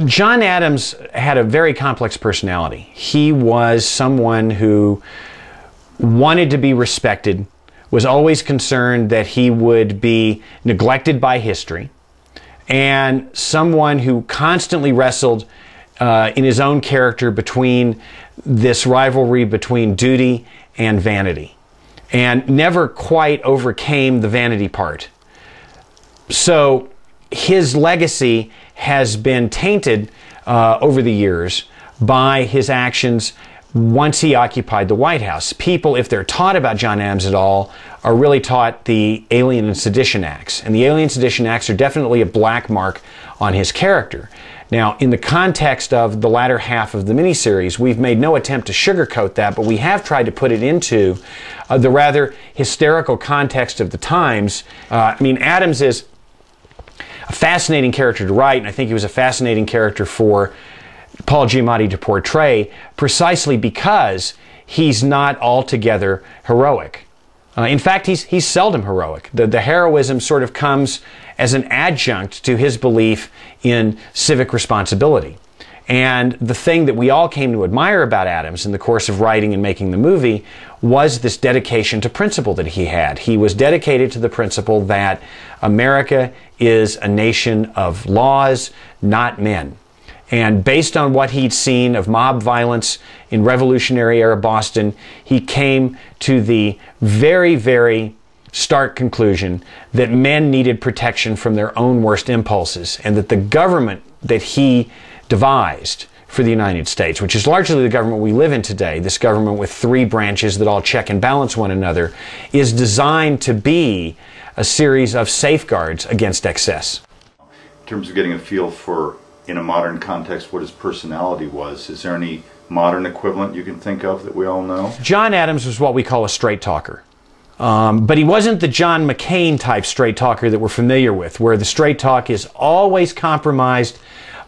John Adams had a very complex personality. He was someone who wanted to be respected, was always concerned that he would be neglected by history, and someone who constantly wrestled in his own character between this rivalry between duty and vanity, and never quite overcame the vanity part. So his legacy has been tainted over the years by his actions once he occupied the White House. People, if they're taught about John Adams at all, are really taught the Alien and Sedition Acts. And the Alien and Sedition Acts are definitely a black mark on his character. Now, in the context of the latter half of the miniseries, we've made no attempt to sugarcoat that, but we have tried to put it into the rather hysterical context of the times. I mean, Adams is a fascinating character to write, and I think he was a fascinating character for Paul Giamatti to portray, precisely because he's not altogether heroic. In fact, he's seldom heroic. The heroism sort of comes as an adjunct to his belief in civic responsibility. And the thing that we all came to admire about Adams in the course of writing and making the movie was this dedication to principle that he had. He was dedicated to the principle that America is a nation of laws, not men. And based on what he'd seen of mob violence in Revolutionary era Boston, he came to the very, very stark conclusion that men needed protection from their own worst impulses, and that the government that he devised for the United States, which is largely the government we live in today, this government with three branches that all check and balance one another, is designed to be a series of safeguards against excess. In terms of getting a feel for, in a modern context, what his personality was, is there any modern equivalent you can think of that we all know? John Adams was what we call a straight talker. But he wasn't the John McCain type straight talker that we're familiar with, where the straight talk is always compromised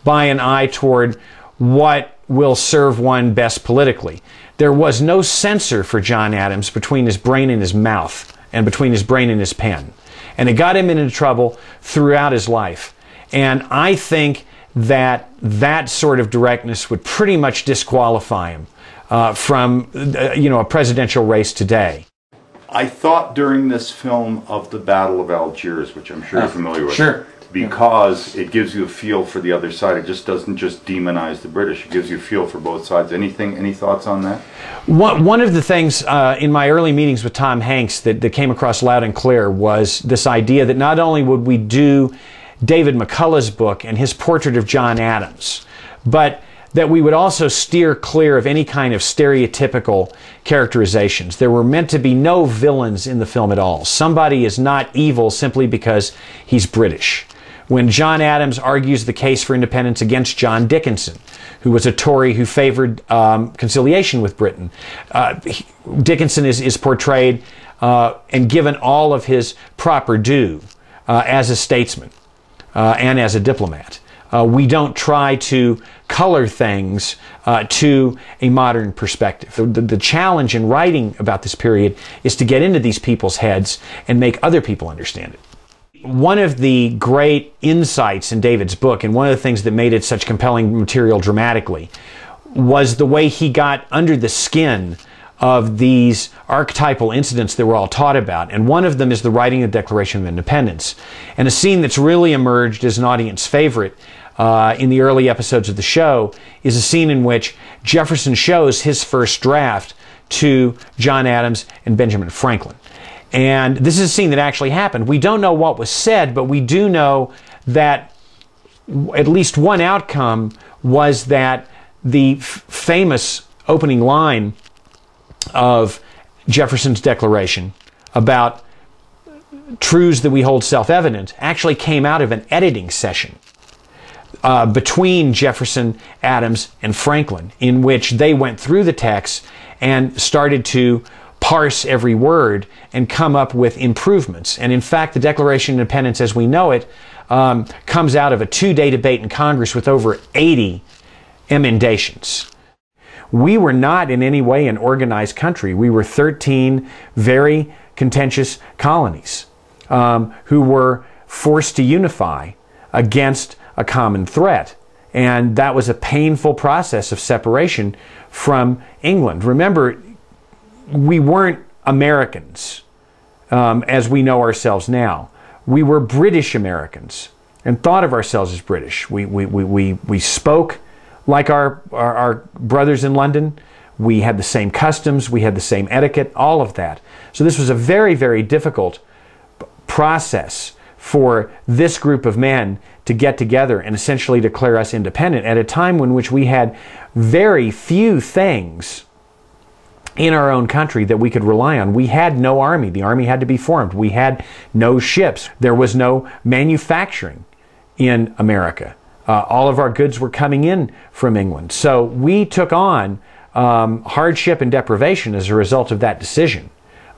by an eye toward what will serve one best politically. There was no censor for John Adams between his brain and his mouth, and between his brain and his pen. And it got him into trouble throughout his life. And I think that that sort of directness would pretty much disqualify him from a presidential race today. I thought during this film of the Battle of Algiers, which I'm sure you're familiar with. Sure. Because it gives you a feel for the other side. It just doesn't just demonize the British. It gives you a feel for both sides. Any thoughts on that? One of the things in my early meetings with Tom Hanks that came across loud and clear was this idea that not only would we do David McCullough's book and his portrait of John Adams, but that we would also steer clear of any kind of stereotypical characterizations. There were meant to be no villains in the film at all. Somebody is not evil simply because he's British. When John Adams argues the case for independence against John Dickinson, who was a Tory who favored conciliation with Britain, Dickinson is portrayed and given all of his proper due as a statesman and as a diplomat. We don't try to color things to a modern perspective. The challenge in writing about this period is to get into these people's heads and make other people understand it. One of the great insights in David's book, and one of the things that made it such compelling material dramatically, was the way he got under the skin of these archetypal incidents that we're all taught about. And one of them is the writing of the Declaration of Independence. And a scene that's really emerged as an audience favorite in the early episodes of the show is a scene in which Jefferson shows his first draft to John Adams and Benjamin Franklin. And this is a scene that actually happened. We don't know what was said, but we do know that at least one outcome was that the famous opening line of Jefferson's declaration about truths that we hold self-evident actually came out of an editing session between Jefferson, Adams, and Franklin, in which they went through the text and started to parse every word and come up with improvements. And in fact, the Declaration of Independence as we know it comes out of a 2-day debate in Congress with over 80 emendations. We were not in any way an organized country. We were 13 very contentious colonies who were forced to unify against a common threat. And that was a painful process of separation from England. Remember, we weren't Americans as we know ourselves now. We were British Americans and thought of ourselves as British. We spoke like our brothers in London. We had the same customs. We had the same etiquette, all of that. So this was a very, very difficult process for this group of men to get together and essentially declare us independent at a time in which we had very few things in our own country that we could rely on. We had no army. The army had to be formed. We had no ships. There was no manufacturing in America. All of our goods were coming in from England. So we took on hardship and deprivation as a result of that decision.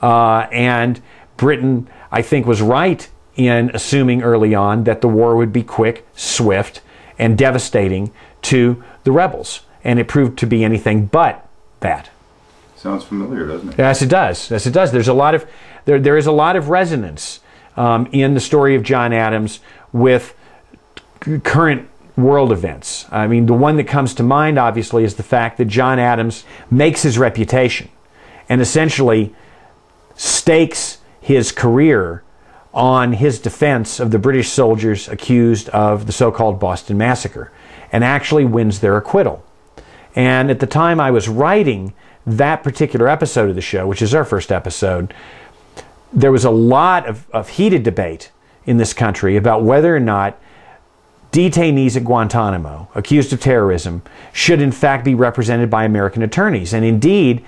And Britain, I think, was right in assuming early on that the war would be quick, swift, and devastating to the rebels. And it proved to be anything but that. Sounds familiar, doesn't it? Yes, it does. Yes, it does. There's a lot of there is a lot of resonance in the story of John Adams with current world events. I mean, the one that comes to mind, obviously, is the fact that John Adams makes his reputation and essentially stakes his career on his defense of the British soldiers accused of the so-called Boston Massacre, and actually wins their acquittal. And at the time I was writing that particular episode of the show, which is our first episode, there was a lot of heated debate in this country about whether or not detainees at Guantanamo, accused of terrorism, should in fact be represented by American attorneys. And indeed,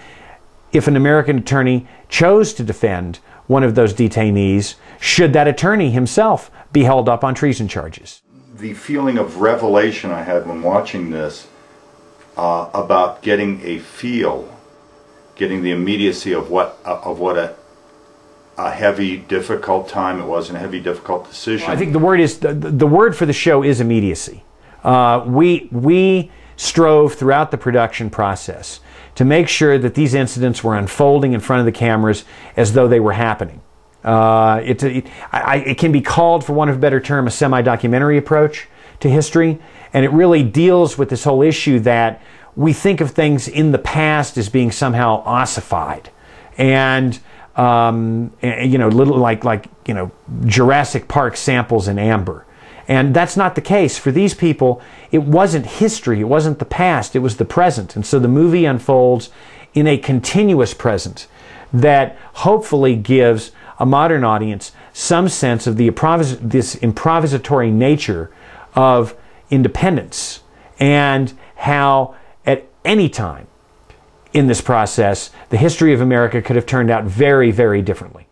if an American attorney chose to defend one of those detainees, should that attorney himself be held up on treason charges? The feeling of revelation I had when watching this about getting a feel, getting the immediacy of what a heavy, difficult time it was, and a heavy, difficult decision. I think the word is the word for the show is immediacy. We strove throughout the production process to make sure that these incidents were unfolding in front of the cameras as though they were happening. It can be called, for want of a better term, a semi-documentary approach to history, and it really deals with this whole issue that we think of things in the past as being somehow ossified, and little like Jurassic Park samples in amber. And that's not the case. For these people, it wasn't history, it wasn't the past, it was the present. And so the movie unfolds in a continuous present that hopefully gives a modern audience some sense of this improvisatory nature of independence, and how at any time in this process, the history of America could have turned out very, very differently.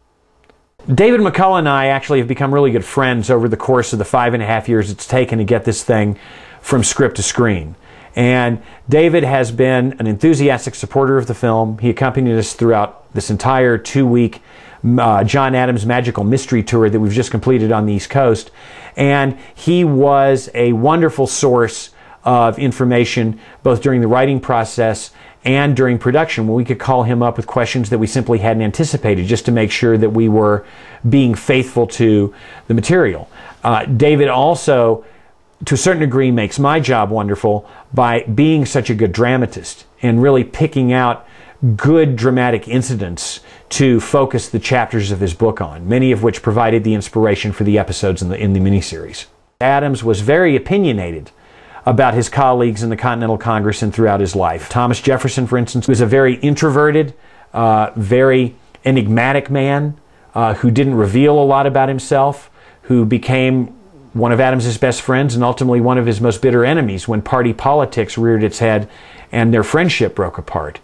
David McCullough and I actually have become really good friends over the course of the 5.5 years it's taken to get this thing from script to screen. And David has been an enthusiastic supporter of the film. He accompanied us throughout this entire 2-week John Adams Magical Mystery Tour that we've just completed on the East Coast. And he was a wonderful source of information both during the writing process and during production, when we could call him up with questions that we simply hadn't anticipated, just to make sure that we were being faithful to the material. David also, to a certain degree, makes my job wonderful by being such a good dramatist and really picking out good dramatic incidents to focus the chapters of his book on, many of which provided the inspiration for the episodes in the miniseries. Adams was very opinionated about his colleagues in the Continental Congress and throughout his life. Thomas Jefferson, for instance, was a very introverted, very enigmatic man who didn't reveal a lot about himself, who became one of Adams's best friends and ultimately one of his most bitter enemies when party politics reared its head and their friendship broke apart.